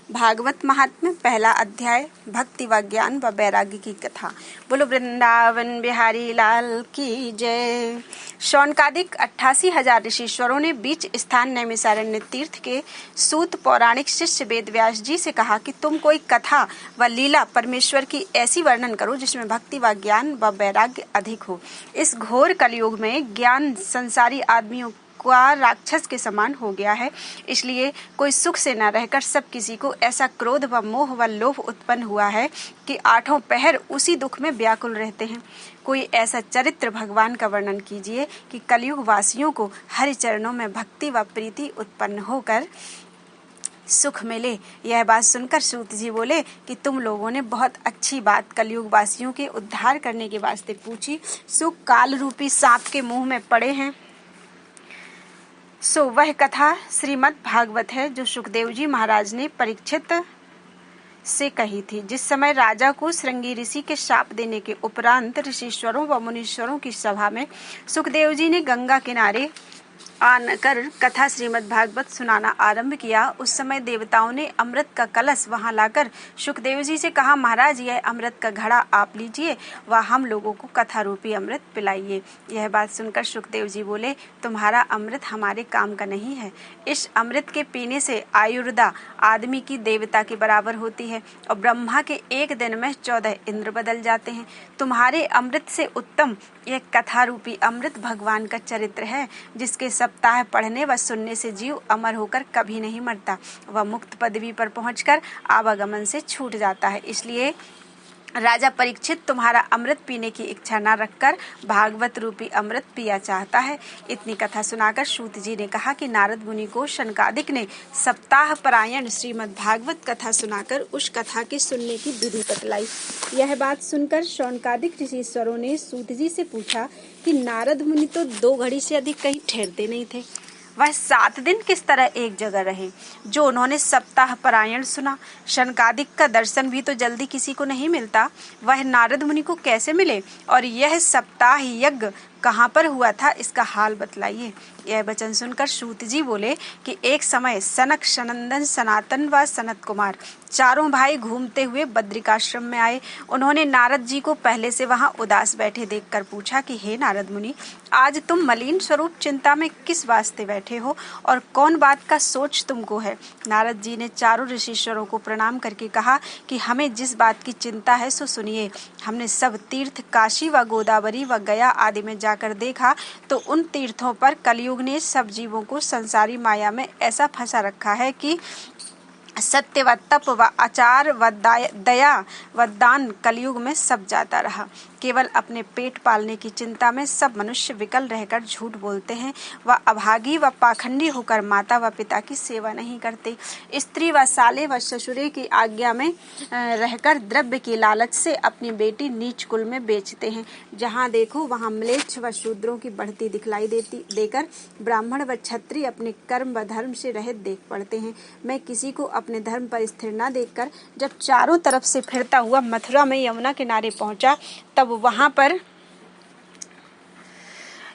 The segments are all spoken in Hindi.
भागवत महात्म्य पहला अध्याय भक्ति व ज्ञान व वैराग्य की कथा। बोलो वृंदावन बिहारी लाल की जय। शौनकादिक 88,000 ऋषीश्वरों ने बीच स्थान नैमिषारण्य तीर्थ के सूत पौराणिक शिष्य वेद व्यास जी से कहा कि तुम कोई कथा व लीला परमेश्वर की ऐसी वर्णन करो जिसमें भक्ति व ज्ञान व वैराग्य अधिक हो। इस घोर कलयुग में ज्ञान संसारी आदमियों का राक्षस के समान हो गया है, इसलिए कोई सुख से न रहकर सब किसी को ऐसा क्रोध व मोह व लोभ उत्पन्न हुआ है कि आठों पहर उसी दुख में व्याकुल रहते हैं। कोई ऐसा चरित्र भगवान का वर्णन कीजिए कि कलयुग वासियों को हरि चरणों में भक्ति व प्रीति उत्पन्न होकर सुख मिले। यह बात सुनकर सूत जी बोले कि तुम लोगों ने बहुत अच्छी बात कलयुग वासियों के उद्धार करने के वास्ते पूछी। सुख काल रूपी सांप के मुंह में पड़े हैं, सो वह कथा श्रीमद् भागवत है जो सुखदेव जी महाराज ने परीक्षित से कही थी। जिस समय राजा को श्रृंगी ऋषि के शाप देने के उपरांत ऋषीश्वरों व मुनीश्वरों की सभा में सुखदेव जी ने गंगा किनारे आकर कथा श्रीमद् भागवत सुनाना आरंभ किया, उस समय देवताओं ने अमृत का कलश वहां लाकर सुखदेव जी से कहा, महाराज यह अमृत का घड़ा आप लीजिए व हम लोगों को कथा रूपी अमृत पिलाइए। यह बात सुनकर सुखदेव जी बोले, तुम्हारा अमृत हमारे काम का नहीं है। इस अमृत के पीने से आयुर्दा आदमी की देवता के बराबर होती है और ब्रह्मा के एक दिन में 14 इंद्र बदल जाते हैं। तुम्हारे अमृत से उत्तम यह कथा रूपी अमृत भगवान का चरित्र है, जिसके सप्ताह पढ़ने व सुनने से जीव अमर होकर कभी नहीं मरता, वह मुक्त पदवी पर पहुंचकर आवागमन से छूट जाता है। इसलिए राजा परीक्षित तुम्हारा अमृत पीने की इच्छा न रखकर भागवत रूपी अमृत पिया चाहता है। इतनी कथा सुनाकर सूत जी ने कहा कि नारद मुनि को शौनकादिक ने सप्ताह परायण श्रीमद् भागवत कथा सुनाकर उस कथा के सुनने की विधि बतलाई। यह बात सुनकर शौनकादिक ऋषीश्वरों ने सूत जी से पूछा कि नारद मुनि तो 2 घड़ी से अधिक कहीं ठहरते नहीं थे, वह 7 दिन किस तरह एक जगह रहे जो उन्होंने सप्ताह परायण सुना। शौनकादिक का दर्शन भी तो जल्दी किसी को नहीं मिलता, वह नारद मुनि को कैसे मिले और यह सप्ताह यज्ञ कहाँ पर हुआ था, इसका हाल बतलाइए। यह वचन सुनकर सूत जी बोले कि एक समय सनक, सनंदन, सनातन व सनत कुमार चारों भाई घूमते हुए बद्रिकाश्रम में आए। उन्होंने नारद जी को पहले से वहां उदास बैठे देखकर पूछा कि हे नारद मुनि, आज तुम मलिन स्वरूप चिंता में किस वास्ते बैठे हो और कौन बात का सोच तुमको है। नारद जी ने चारों ऋषीश्वरों को प्रणाम करके कहा कि हमें जिस बात की चिंता है सो सुनिए। हमने सब तीर्थ काशी व गोदावरी व गया आदि में जाकर देखा तो उन तीर्थों पर कलयुग ने सब जीवों को संसारी माया में ऐसा फंसा रखा है कि सत्य व तप व आचार व दया व दान कलयुग में सब जाता रहा। केवल अपने पेट पालने की चिंता में सब मनुष्य विकल रहकर झूठ बोलते हैं व अभागी व पाखंडी होकर माता व पिता की सेवा नहीं करते। स्त्री व साले व ससुरे की आज्ञा में रहकर द्रव्य की लालच से अपनी बेटी नीच कुल में बेचते हैं। जहाँ देखो वहाँ म्लेच्छ व शूद्रों की बढ़ती दिखलाई देकर ब्राह्मण व क्षत्रिय अपने कर्म व धर्म से रहित देख पड़ते हैं। मैं किसी को अपने धर्म पर स्थिर न देखकर जब चारों तरफ से फिरता हुआ मथुरा में यमुना किनारे पहुंचा, तब वहां पर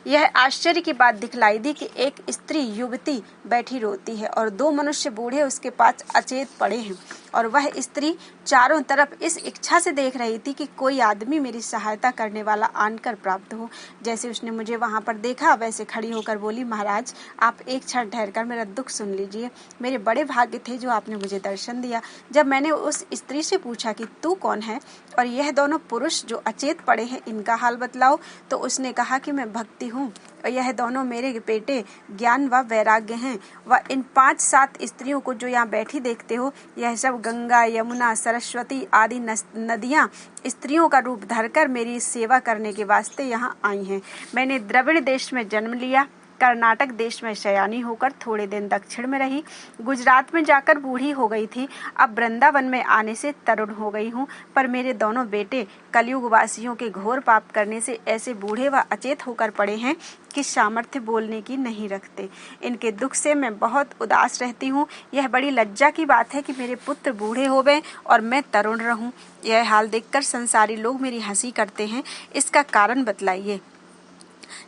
यह आश्चर्य की बात दिखलाई दी कि एक स्त्री युवती बैठी रोती है और 2 मनुष्य बूढ़े उसके पास अचेत पड़े हैं और वह स्त्री चारों तरफ इस इच्छा से देख रही थी कि कोई आदमी मेरी सहायता करने वाला आनकर प्राप्त हो। जैसे उसने मुझे वहां पर देखा वैसे खड़ी होकर बोली, महाराज आप एक क्षण ठहरकर मेरा दुख सुन लीजिए। मेरे बड़े भाग्य थे जो आपने मुझे दर्शन दिया। जब मैंने उस स्त्री से पूछा कि तू कौन है और यह दोनों पुरुष जो अचेत पड़े हैं इनका हाल बतलाओ, तो उसने कहा कि मैं भक्ति हूँ और यह दोनों मेरे बेटे ज्ञान व वैराग्य हैं। व इन 5-7 स्त्रियों को जो यहाँ बैठी देखते हो, यह सब गंगा, यमुना, सरस्वती आदि नदियाँ स्त्रियों का रूप धरकर मेरी सेवा करने के वास्ते यहाँ आई हैं। मैंने द्रविड़ देश में जन्म लिया, कर्नाटक देश में शयानी होकर थोड़े दिन दक्षिण में रही, गुजरात में जाकर बूढ़ी हो गई थी, अब वृंदावन में आने से तरुण हो गई हूँ। पर मेरे दोनों बेटे कलयुग वासियों के घोर पाप करने से ऐसे बूढ़े व अचेत होकर पड़े हैं कि सामर्थ्य बोलने की नहीं रखते। इनके दुख से मैं बहुत उदास रहती हूँ। यह बड़ी लज्जा की बात है कि मेरे पुत्र बूढ़े हो गए और मैं तरुण रहूं। यह हाल देखकर संसारी लोग मेरी हंसी करते हैं, इसका कारण बतलाइए।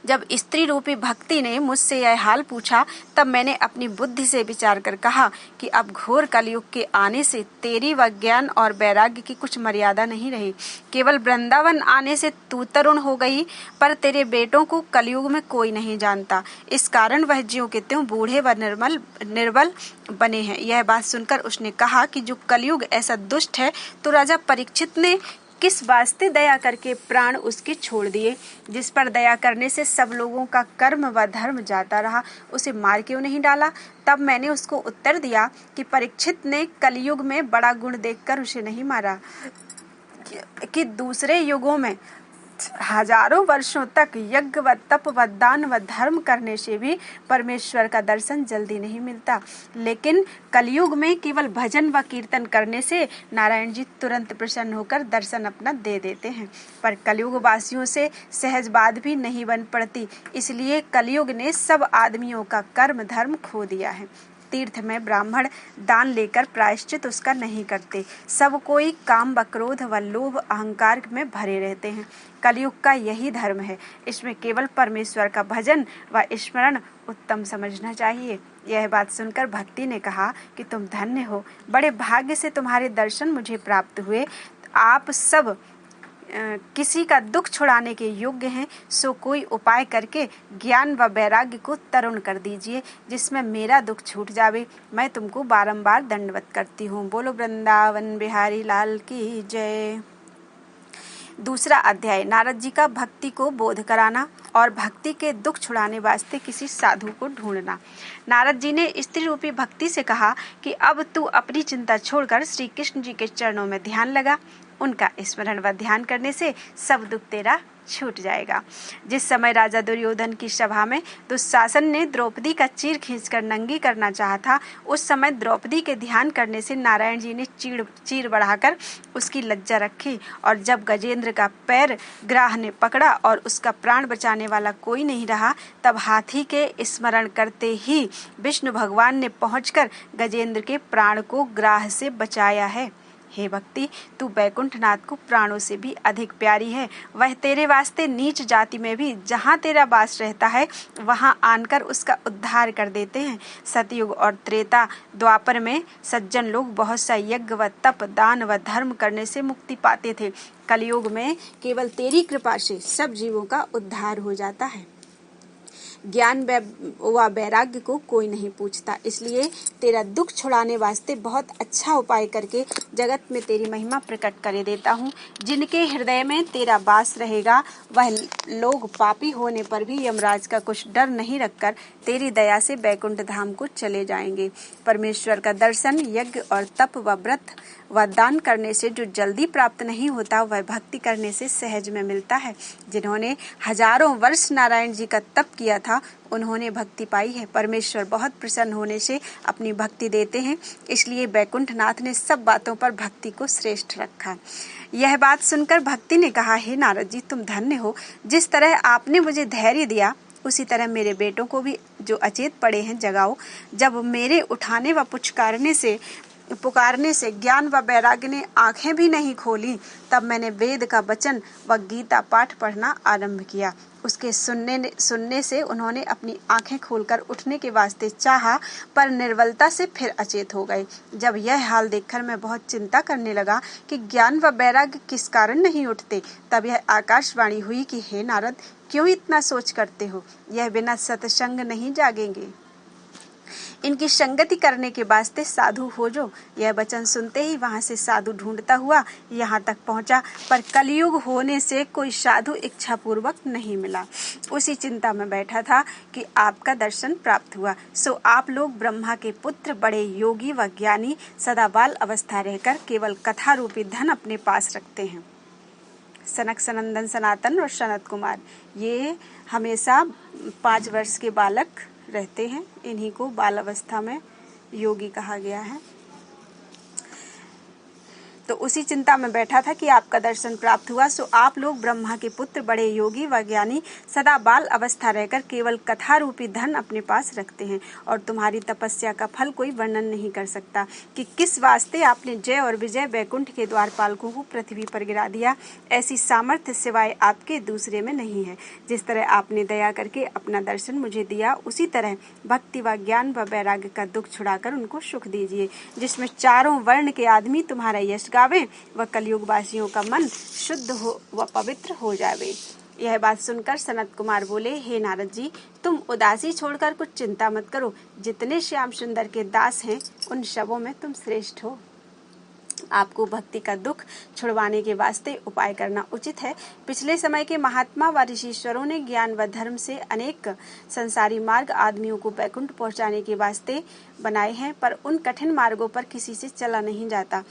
जब स्त्री रूपी भक्ति ने मुझसे यह हाल पूछा तब मैंने अपनी बुद्धि से विचार कर कहा कि अब घोर कलयुग के आने से तेरी व ज्ञान और वैराग्य की कुछ मर्यादा नहीं रही। केवल वृंदावन आने से तू तरुण हो गई, पर तेरे बेटों को कलयुग में कोई नहीं जानता। इस कारण वह ज्यों के त्यों बूढ़े व निर्बल बने हैं। यह बात सुनकर उसने कहा कि जो कलयुग ऐसा दुष्ट है तो राजा परीक्षित ने किस वास्ते दया करके प्राण उसके छोड़ दिए। जिस पर दया करने से सब लोगों का कर्म व धर्म जाता रहा, उसे मार क्यों नहीं डाला। तब मैंने उसको उत्तर दिया कि परीक्षित ने कलयुग में बड़ा गुण देखकर उसे नहीं मारा, कि दूसरे युगों में हजारों वर्षों तक यज्ञ व तप व दान व धर्म करने से भी परमेश्वर का दर्शन जल्दी नहीं मिलता, लेकिन कलयुग में केवल भजन व कीर्तन करने से नारायण जी तुरंत प्रसन्न होकर दर्शन अपना दे देते हैं। पर कलयुग वासियों से सहज बात भी नहीं बन पड़ती, इसलिए कलयुग ने सब आदमियों का कर्म धर्म खो दिया है। तीर्थ में ब्राह्मण दान लेकर प्रायश्चित उसका नहीं करते। सब कोई काम व क्रोध व लोभ अहंकार में भरे रहते हैं। कलयुग का यही धर्म है। इसमें केवल परमेश्वर का भजन व स्मरण उत्तम समझना चाहिए। यह बात सुनकर भक्ति ने कहा कि तुम धन्य हो, बड़े भाग्य से तुम्हारे दर्शन मुझे प्राप्त हुए। आप सब किसी का दुख छुड़ाने के योग्य हैं, सो कोई उपाय करके ज्ञान व वैराग्य को तरुण कर दीजिए, जिसमें मेरा दुख छूट जावे। मैं तुमको बारंबार दंडवत करती हूँ। बोलो वृंदावन बिहारी लाल की जय। दूसरा अध्याय, नारद जी का भक्ति को बोध कराना और भक्ति के दुख छुड़ाने वास्ते किसी साधु को ढूंढना। नारद जी ने स्त्री रूपी भक्ति से कहा कि अब तू अपनी चिंता छोड़कर श्री कृष्ण जी के चरणों में ध्यान लगा। उनका स्मरण व ध्यान करने से सब दुख तेरा छूट जाएगा। जिस समय राजा दुर्योधन की सभा में दुशासन ने द्रौपदी का चीर खींचकर नंगी करना चाहा था, उस समय द्रौपदी के ध्यान करने से नारायण जी ने चीर बढ़ाकर उसकी लज्जा रखी, और जब गजेंद्र का पैर ग्राह ने पकड़ा और उसका प्राण बचाने वाला कोई नहीं रहा, तब हाथी के स्मरण करते ही विष्णु भगवान ने पहुंचकर गजेंद्र के प्राण को ग्राह से बचाया है। हे भक्ति, तू बैकुंठनाथ को प्राणों से भी अधिक प्यारी है। वह तेरे वास्ते नीच जाति में भी जहाँ तेरा वास रहता है वहाँ आनकर उसका उद्धार कर देते हैं। सतयुग और त्रेता द्वापर में सज्जन लोग बहुत सा यज्ञ व तप दान व धर्म करने से मुक्ति पाते थे। कलयुग में केवल तेरी कृपा से सब जीवों का उद्धार हो जाता है। ज्ञान व वैराग्य को कोई नहीं पूछता, इसलिए तेरा दुख छुड़ाने वास्ते बहुत अच्छा उपाय करके जगत में तेरी महिमा प्रकट कर देता हूँ। जिनके हृदय में तेरा वास रहेगा वह लोग पापी होने पर भी यमराज का कुछ डर नहीं रखकर तेरी दया से बैकुंठ धाम को चले जाएंगे। परमेश्वर का दर्शन यज्ञ और तप व व्रत व दान करने से जो जल्दी प्राप्त नहीं होता, वह भक्ति करने से सहज में मिलता है। जिन्होंने हजारों वर्ष नारायण जी का तप किया था, उन्होंने भक्ति पाई है। परमेश्वर बहुत प्रसन्न होने से अपनी भक्ति देते हैं, इसलिए बैकुंठनाथ ने सब बातों पर भक्ति को श्रेष्ठ रखा। यह बात सुनकर भक्ति ने कहा, हे नारद जी, तुम धन्य हो। जिस तरह आपने मुझे धैर्य दिया, उसी तरह मेरे बेटों को भी जो अचेत पड़े हैं जगाओ। जब मेरे उठाने व पुकारने से ज्ञान व वैराग्य ने आंखें भी नहीं खोली, तब मैंने वेद का वचन व गीता पाठ पढ़ना आरंभ किया। उसके सुनने से उन्होंने अपनी आंखें खोलकर उठने के वास्ते चाहा, पर निर्बलता से फिर अचेत हो गए। जब यह हाल देखकर मैं बहुत चिंता करने लगा कि ज्ञान व वैराग्य किस कारण नहीं उठते, तब यह आकाशवाणी हुई कि हे नारद, क्यों इतना सोच करते हो? यह बिना सत्संग नहीं जागेंगे। इनकी संगति करने के वास्ते साधु हो जो। यह वचन सुनते ही वहां से साधु ढूंढता हुआ यहाँ तक पहुँचा, पर कलयुग होने से कोई साधु इच्छा पूर्वक नहीं मिला। उसी चिंता में बैठा था कि आपका दर्शन प्राप्त हुआ। सो आप लोग ब्रह्मा के पुत्र, बड़े योगी व ज्ञानी, सदा बाल अवस्था रहकर केवल कथा रूपी धन अपने पास रखते हैं। सनक सनंदन सनातन और सनत कुमार, ये हमेशा 5 वर्ष के बालक रहते हैं। इन्हीं को बाल अवस्था में योगी कहा गया है। तो तो उसी चिंता में बैठा था कि आपका दर्शन प्राप्त हुआ। सो आप लोग ब्रह्मा के पुत्र, बड़े योगी व ज्ञानी, सदा बाल अवस्था रहकर केवल कथा रूपी धन अपने पास रखते हैं, और तुम्हारी तपस्या का फल कोई वर्णन नहीं कर सकता कि किस वास्ते आपने जय और विजय बैकुंठ के द्वारपालकों को पृथ्वी पर गिरा दिया। ऐसी सामर्थ्य सिवाय आपके दूसरे में नहीं है। जिस तरह आपने दया करके अपना दर्शन मुझे दिया, उसी तरह भक्ति व ज्ञान व वैराग्य का दुख छुड़ाकर उनको सुख दीजिए, जिसमें चारों वर्ण के आदमी तुम्हारा यश गावे व कलयुग वासियों का मन शुद्ध हो व पवित्र हो जावे। यह बात सुनकर सनत कुमार बोले, हे नारद जी, तुम उदासी छोड़कर कुछ चिंता मत करो। जितने श्याम सुंदर के दास हैं, उन सबों में तुम श्रेष्ठ हो। आपको भक्ति का दुख छुड़वाने के वास्ते उपाय करना उचित है। पिछले समय के महात्मा व ऋषीश्वरों ने ज्ञान व धर्म से अनेक संसारी मार्ग आदमियों को बैकुंठ पहुंचाने के वास्ते बनाए हैं, पर उन कठिन मार्गों पर किसी से चला नहीं जाता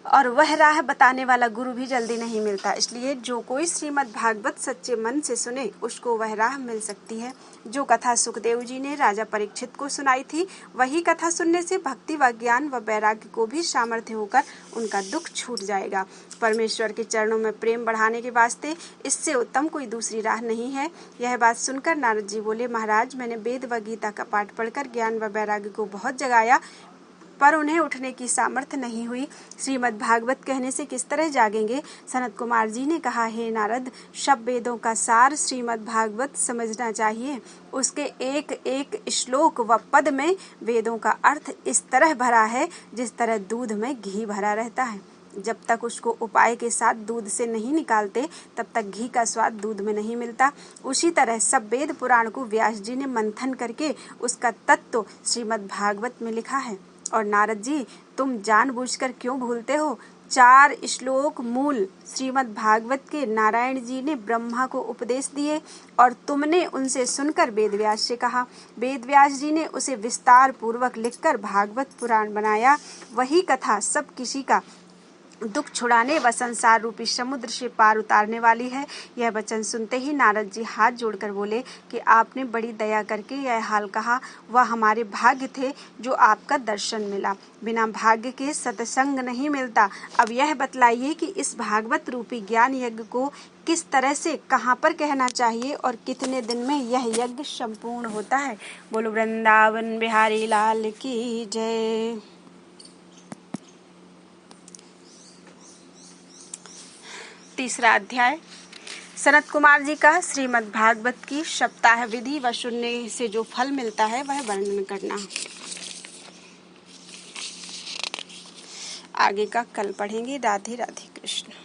और वह राह बताने वाला गुरु भी जल्दी नहीं मिलता। इसलिए जो कोई श्रीमद् भागवत सच्चे मन से सुने, उसको वह राह मिल सकती है। जो कथा सुखदेव जी ने राजा परीक्षित को सुनाई थी, वही कथा सुनने से भक्ति व ज्ञान व वैराग्य को भी सामर्थ्य होकर उनका दुख छूट जाएगा। परमेश्वर के चरणों में प्रेम बढ़ाने के वास्ते इससे उत्तम कोई दूसरी राह नहीं है। यह बात सुनकर नारद जी बोले, महाराज, मैंने वेद व गीता का पाठ पढ़कर ज्ञान व वैराग्य को बहुत जगाया, पर उन्हें उठने की सामर्थ्य नहीं हुई। श्रीमद् भागवत कहने से किस तरह जागेंगे? सनत कुमार जी ने कहा, हे नारद, सब वेदों का सार श्रीमद् भागवत समझना चाहिए। उसके एक एक श्लोक व पद में वेदों का अर्थ इस तरह भरा है जिस तरह दूध में घी भरा रहता है। जब तक उसको उपाय के साथ दूध से नहीं निकालते, तब तक घी का स्वाद दूध में नहीं मिलता। उसी तरह सब वेद पुराण को व्यास जी ने मंथन करके उसका तत्व श्रीमद् भागवत में लिखा है। और नारद जी, तुम जानबूझकर क्यों भूलते हो? 4 श्लोक मूल श्रीमद् भागवत के नारायण जी ने ब्रह्मा को उपदेश दिए और तुमने उनसे सुनकर वेदव्यास से कहा। वेदव्यास जी ने उसे विस्तार पूर्वक लिखकर भागवत पुराण बनाया। वही कथा सब किसी का दुख छुड़ाने व संसार रूपी समुद्र से पार उतारने वाली है। यह वचन सुनते ही नारद जी हाथ जोड़कर बोले कि आपने बड़ी दया करके यह हाल कहा। वह हमारे भाग्य थे जो आपका दर्शन मिला। बिना भाग्य के सत्संग नहीं मिलता। अब यह बतलाइए कि इस भागवत रूपी ज्ञान यज्ञ को किस तरह से, कहाँ पर कहना चाहिए और कितने दिन में यह यज्ञ संपूर्ण होता है। बोलो वृंदावन बिहारी लाल की जय। तीसरा अध्याय। सनत कुमार जी का श्रीमद् भागवत की सप्ताह विधि व सुनने से जो फल मिलता है वह वर्णन करना। आगे का कल पढ़ेंगे। राधे राधे कृष्ण।